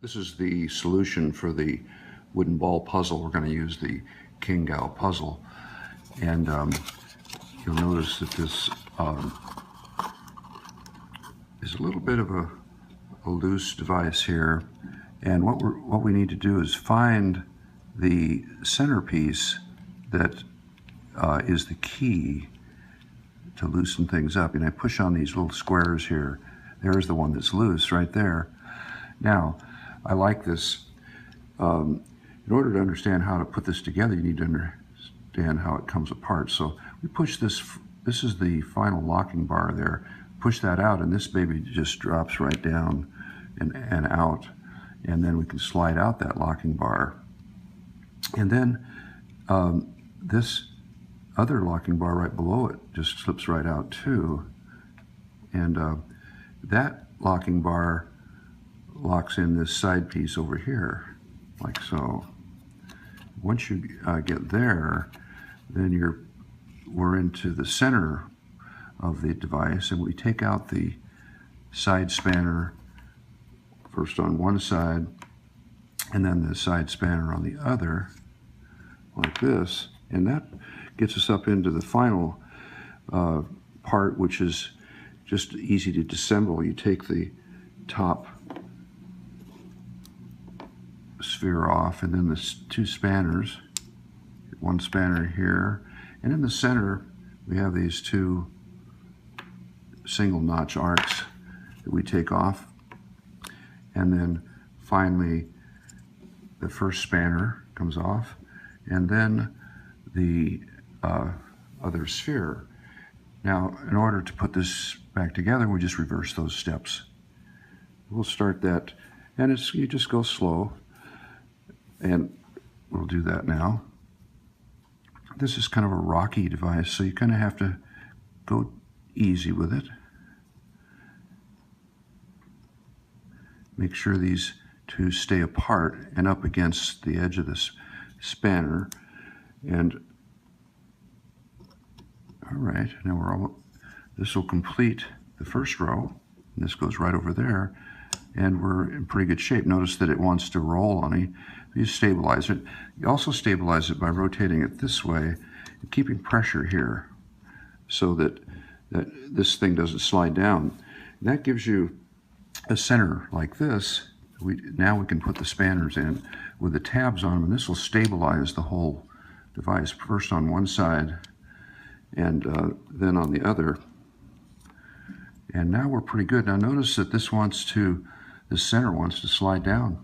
This is the solution for the wooden ball puzzle. We're going to use the King-Gao puzzle. And you'll notice that this is a little bit of a loose device here. And what we need to do is find the centerpiece that is the key to loosen things up. And I push on these little squares here. There's the one that's loose right there. Now, I like this. In order to understand how to put this together, you need to understand how it comes apart. So we push this. This is the final locking bar there. Push that out, and this baby just drops right down and out. And then we can slide out that locking bar. And then this other locking bar right below it just slips right out too. And that locking bar locks in this side piece over here, like so. Once you get there, then we're into the center of the device, and we take out the side spanner first on one side, and then the side spanner on the other, like this, and that gets us up into the final part, which is just easy to disassemble. You take the top sphere off, and then the two spanners, one spanner here, and in the center we have these two single notch arcs that we take off, and then finally the first spanner comes off, and then the other sphere. Now, in order to put this back together, we just reverse those steps. We'll start that, and you just go slow, and we'll do that now. This is kind of a rocky device, so you kind of have to go easy with it. Make sure these two stay apart and up against the edge of this spanner. And all right, now this will complete the first row. And this goes right over there, and we're in pretty good shape. Notice that it wants to roll on me. You stabilize it. You also stabilize it by rotating it this way and keeping pressure here so that this thing doesn't slide down. And that gives you a center like this. Now we can put the spanners in with the tabs on them, and this will stabilize the whole device, first on one side and then on the other. And now we're pretty good. Now notice that this center wants to slide down,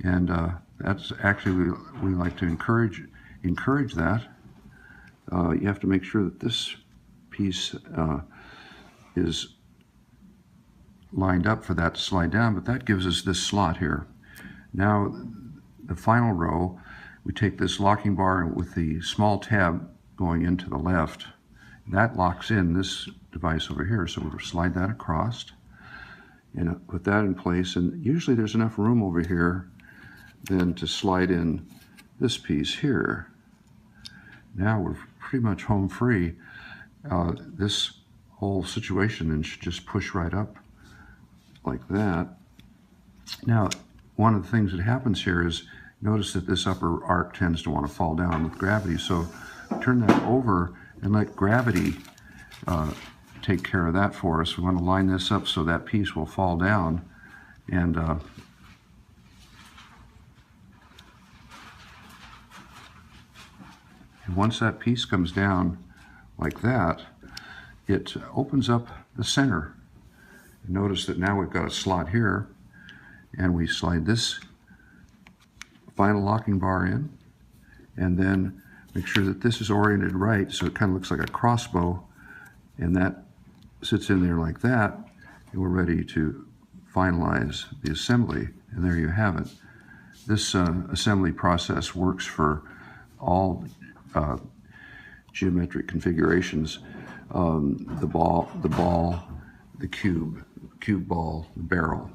and that's actually, we like to encourage that. You have to make sure that this piece is lined up for that to slide down, but that gives us this slot here. Now, the final row, we take this locking bar with the small tab going into the left. That locks in this device over here, so we'll slide that across and put that in place. And usually there's enough room over here then to slide in this piece here. Now we're pretty much home free. This whole situation then should just push right up like that. Now, one of the things that happens here is, notice that this upper arc tends to want to fall down with gravity, so turn that over and let gravity take care of that for us. We want to line this up so that piece will fall down, and once that piece comes down like that, it opens up the center. Notice that now we've got a slot here, and we slide this final locking bar in, and then make sure that this is oriented right so it kind of looks like a crossbow, and that sits in there like that, and we're ready to finalize the assembly. And there you have it. This assembly process works for all geometric configurations: the ball, the cube ball, the barrel.